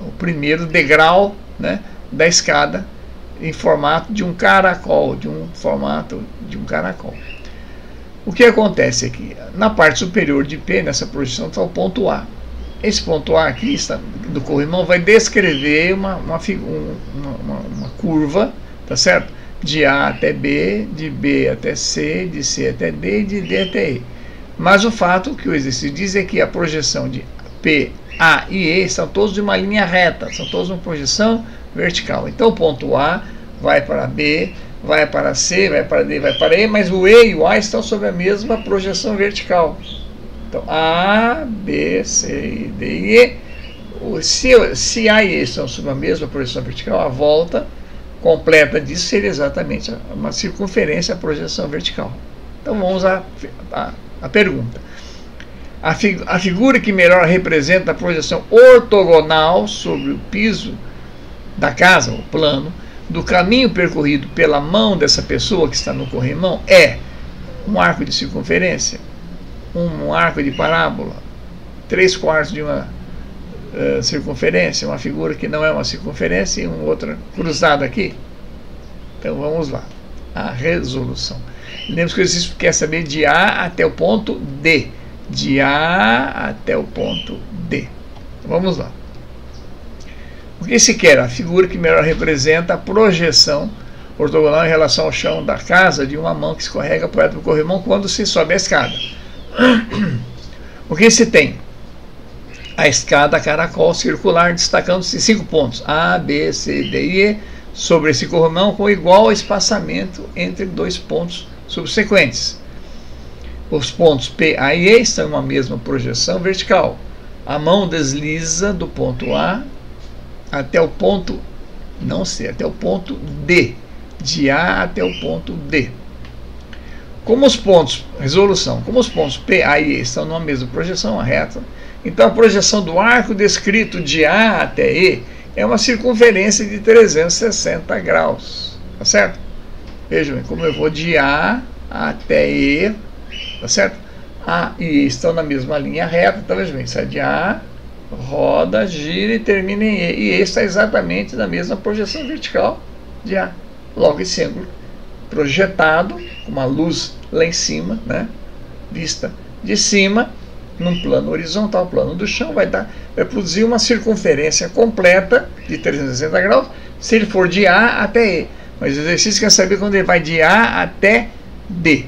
o primeiro degrau, né, da escada em formato de um caracol, O que acontece aqui? Na parte superior de P, nessa projeção, está o ponto A. Esse ponto A aqui do corrimão vai descrever uma curva, tá certo? De A até B, de B até C, de C até D e de D até E. Mas o fato que o exercício diz é que a projeção de P, A e E são todos de uma linha reta, são todos uma projeção vertical. Então o ponto A vai para B, vai para C, vai para D, vai para E, mas o E e o A estão sobre a mesma projeção vertical. Então A, B, C, D e E. Se A e E estão sobre a mesma projeção vertical, a volta completa disso seria exatamente uma circunferência à projeção vertical. Então vamos à pergunta. A figura que melhor representa a projeção ortogonal sobre o piso da casa, o plano, do caminho percorrido pela mão dessa pessoa que está no corrimão é um arco de circunferência, um arco de parábola, 3/4 de uma circunferência, uma figura que não é uma circunferência e uma outra cruzada aqui. Então vamos lá, a resolução. Lembre-se que o exercício quer saber de A até o ponto D. De A até o ponto D. Vamos lá. O que se quer? A figura que melhor representa a projeção ortogonal em relação ao chão da casa de uma mão que escorrega para o corrimão quando se sobe a escada. O que se tem? A escada caracol circular destacando-se 5 pontos A, B, C, D e E sobre esse corrimão com igual espaçamento entre 2 pontos subsequentes. Os pontos P, A e E estão em uma mesma projeção vertical. A mão desliza do ponto A até o ponto, não C, até o ponto D. De A até o ponto D. Como os pontos, resolução, como os pontos P, A e E estão numa mesma projeção, a reta, então a projeção do arco descrito de A até E é uma circunferência de 360 graus, tá certo? Vejam como eu vou de A até E, tá certo? A e E estão na mesma linha reta, então vejam bem, sai de A, roda, gira e termina em E. E E está exatamente na mesma projeção vertical de A. Logo esse ângulo projetado, com uma luz lá em cima, né, vista de cima, num plano horizontal, plano do chão, vai produzir uma circunferência completa de 360 graus, se ele for de A até E. Mas o exercício quer saber quando ele vai de A até D.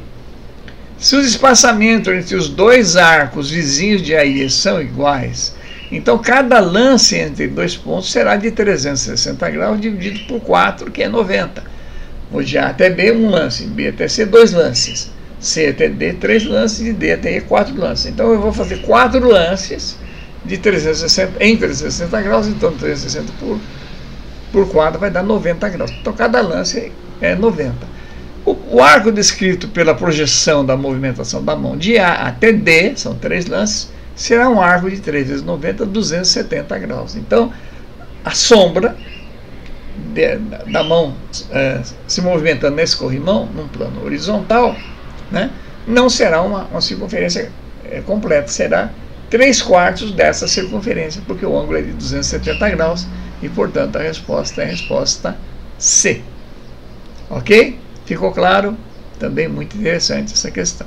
Se os espaçamentos entre os dois arcos vizinhos de A e E são iguais, então cada lance entre 2 pontos será de 360 graus dividido por 4, que é 90. Vou de A até B, 1 lance, B até C, 2 lances, C até D, 3 lances, e D até E, 4 lances. Então eu vou fazer 4 lances de 360, em 360 graus, então 360 por 4 vai dar 90 graus. Então cada lance é 90. O arco descrito pela projeção da movimentação da mão de A até D, são 3 lances, será um arco de 3 vezes 90, 270 graus. Então a sombra da mão se movimentando nesse corrimão, num plano horizontal, né, não será uma circunferência completa, será 3/4 dessa circunferência, porque o ângulo é de 270 graus e, portanto, a resposta é a resposta C. Ok? Ficou claro? Também muito interessante essa questão.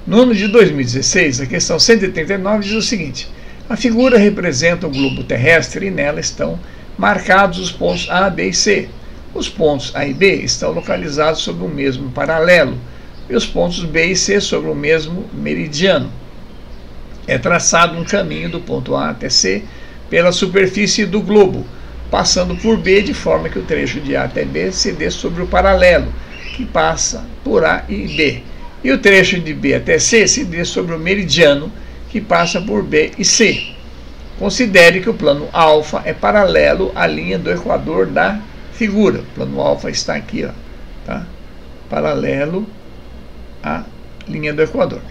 No ano de 2016, a questão 139 diz o seguinte: a figura representa o globo terrestre e nela estão marcados os pontos A, B e C. Os pontos A e B estão localizados sobre o mesmo paralelo e os pontos B e C sobre o mesmo meridiano. É traçado um caminho do ponto A até C pela superfície do globo, passando por B, de forma que o trecho de A até B se dê sobre o paralelo, que passa por A e B, e o trecho de B até C se dê sobre o meridiano, que passa por B e C. Considere que o plano alfa é paralelo à linha do equador da figura. O plano alfa está aqui, ó, tá? Paralelo à linha do equador.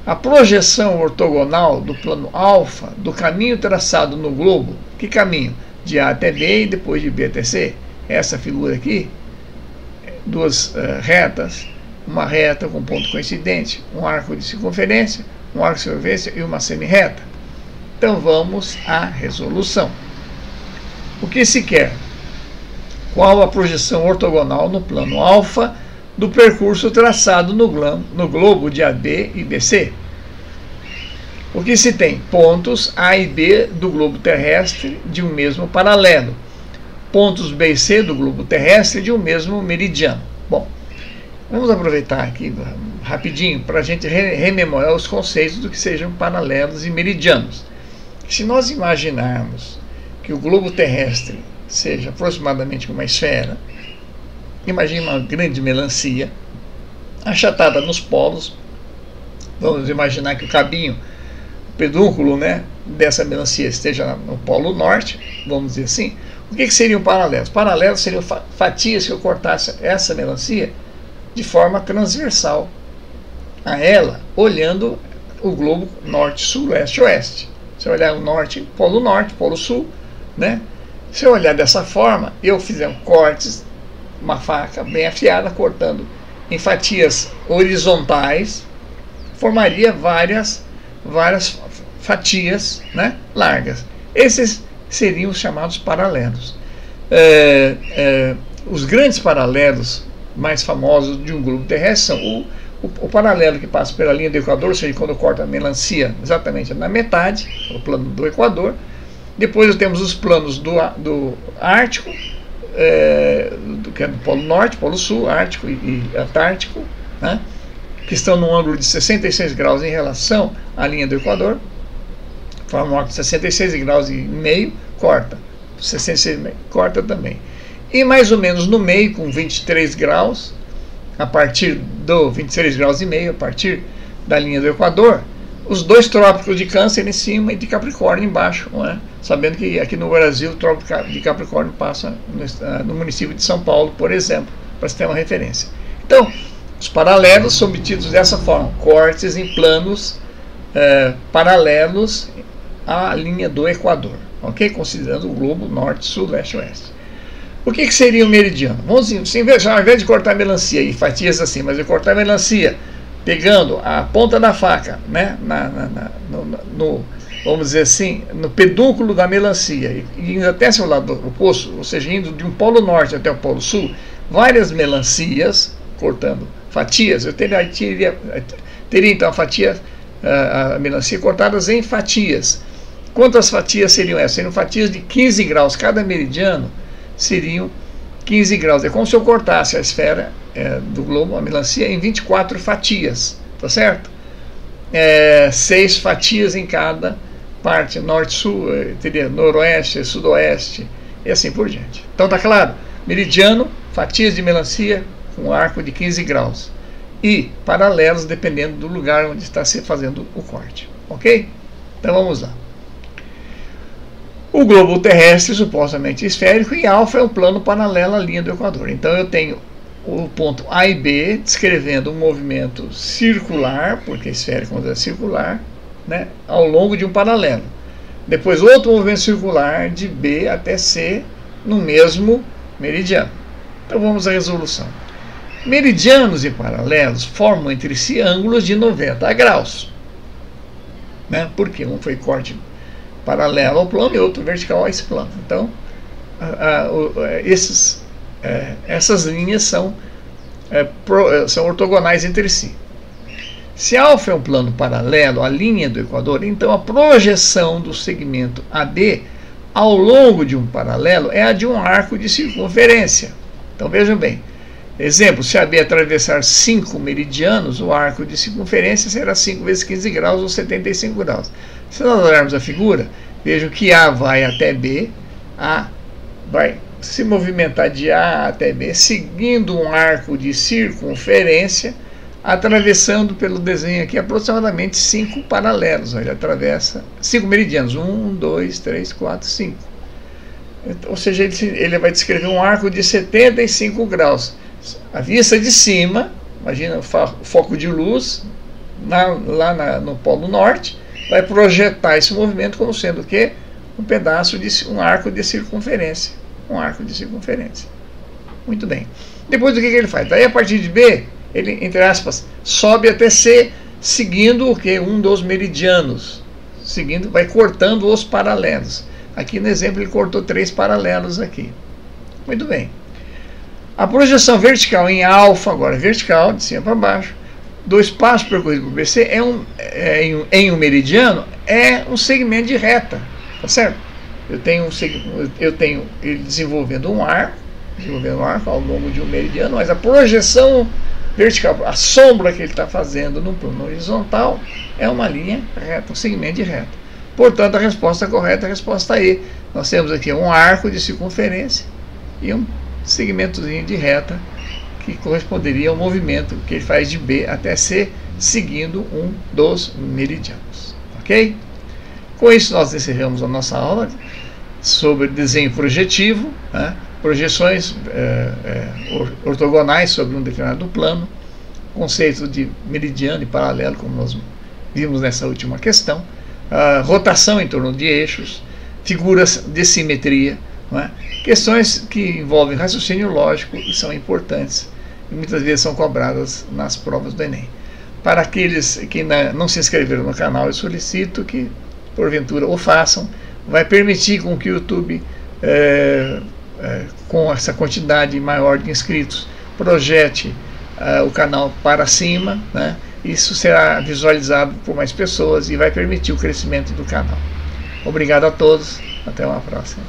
A projeção ortogonal do plano alfa do caminho traçado no globo, que caminho? De A até B e depois de B até C. Essa figura aqui, duas retas, uma reta com ponto coincidente, um arco de circunferência, um arco de circunferência e uma semi-reta. Então vamos à resolução. O que se quer? Qual a projeção ortogonal no plano alfa do percurso traçado no globo de AB e BC? O que se tem? Pontos A e B do globo terrestre de um mesmo paralelo. Pontos B e C do globo terrestre de um mesmo meridiano. Bom, vamos aproveitar aqui rapidinho para a gente rememorar os conceitos do que sejam paralelos e meridianos. Se nós imaginarmos que o globo terrestre seja aproximadamente uma esfera, imagine uma grande melancia achatada nos polos. Vamos imaginar que o cabinho, o pedúnculo, né, dessa melancia esteja no polo norte, vamos dizer assim. O que seriam paralelos? Paralelos seriam fatias que eu cortasse essa melancia de forma transversal a ela, olhando o globo norte, sul, leste, oeste. Se eu olhar o norte, polo sul, né? Se eu olhar dessa forma, eu fizer cortes, uma faca bem afiada, cortando em fatias horizontais, formaria várias várias fatias, né, largas. Esses seriam os chamados paralelos. Os grandes paralelos mais famosos de um globo terrestre são o paralelo que passa pela linha do Equador, ou seja, quando corta a melancia exatamente na metade, o plano do Equador. Depois temos os planos do Ártico, que é do Polo Norte, Polo Sul, Ártico e Antártico, né, que estão num ângulo de 66 graus em relação à linha do Equador. Forma um arco de 66 graus e meio, corta. 66,5 corta também. E mais ou menos no meio, com 23 graus, a partir do 23 graus e meio, a partir da linha do Equador, os dois trópicos de Câncer em cima e de Capricórnio embaixo, não é? Sabendo que aqui no Brasil o trópico de Capricórnio passa no município de São Paulo, por exemplo, para se ter uma referência. Então, os paralelos são obtidos dessa forma, cortes em planos paralelos à linha do Equador, ok? Considerando o globo norte, sul, leste, oeste. O que seria o meridiano? Vamos, ao invés de cortar melancia e fatias assim, mas eu cortar melancia pegando a ponta da faca, né, vamos dizer assim, no pedúnculo da melancia e indo até seu lado oposto, ou seja, indo de um polo norte até o polo sul, várias melancias, cortando fatias, eu teria então a melancia cortadas em fatias. Quantas fatias seriam essas? Seriam fatias de 15 graus, cada meridiano seriam 15 graus. É como se eu cortasse a esfera do globo, a melancia, em 24 fatias, tá certo? 6 fatias em cada parte, norte-sul, teria noroeste, sudoeste, e assim por diante. Então tá claro? Meridiano, fatias de melancia com arco de 15 graus. E paralelos dependendo do lugar onde está se fazendo o corte. Ok? Então vamos lá. O globo terrestre supostamente esférico e alfa é um plano paralelo à linha do Equador. Então eu tenho o ponto A e B descrevendo um movimento circular, porque esférico é circular, né, ao longo de um paralelo. Depois outro movimento circular de B até C no mesmo meridiano. Então vamos à resolução. Meridianos e paralelos formam entre si ângulos de 90 graus, né, porque um foi corte paralelo ao plano e outro vertical a esse plano. Então, essas linhas são ortogonais entre si. Se alfa é um plano paralelo à linha do Equador, então a projeção do segmento AD ao longo de um paralelo é a de um arco de circunferência. Então vejam bem, exemplo, se AB atravessar 5 meridianos, o arco de circunferência será 5 vezes 15 graus ou 75 graus. Se nós olharmos a figura, vejam que A vai até B, A vai se movimentar de A até B, seguindo um arco de circunferência, atravessando pelo desenho aqui aproximadamente 5 paralelos. Ele atravessa 5 meridianos, 1, 2, 3, 4, 5. Ou seja, ele vai descrever um arco de 75 graus. A vista de cima, imagina o foco de luz lá no Polo Norte, vai projetar esse movimento como sendo o quê? Um arco de circunferência. Um arco de circunferência. Muito bem. Depois o que ele faz? Daí a partir de B, ele, entre aspas, sobe até C, seguindo o quê? Um dos meridianos. Vai cortando os paralelos. Aqui no exemplo ele cortou 3 paralelos aqui. Muito bem. A projeção vertical em alfa, agora vertical, de cima para baixo, do espaço percorrido por BC em um meridiano é um segmento de reta, tá certo? Eu tenho ele desenvolvendo um arco ao longo de um meridiano, mas a projeção vertical, a sombra que ele está fazendo no plano horizontal é uma linha reta, um segmento de reta. Portanto, a resposta correta é a resposta E. Nós temos aqui um arco de circunferência e um segmentozinho de reta que corresponderia ao movimento que ele faz de B até C, seguindo um dos meridianos. Ok? Com isso, nós encerramos a nossa aula sobre desenho projetivo, né? Projeções ortogonais sobre um determinado plano, conceito de meridiano e paralelo, como nós vimos nessa última questão, rotação em torno de eixos, figuras de simetria, não é? Questões que envolvem raciocínio lógico e são importantes e muitas vezes são cobradas nas provas do Enem. Para aqueles que ainda não se inscreveram no canal, eu solicito que, porventura, o façam. Vai permitir com que o YouTube, com essa quantidade maior de inscritos, projete o canal para cima, né? Isso será visualizado por mais pessoas e vai permitir o crescimento do canal. Obrigado a todos, até uma próxima.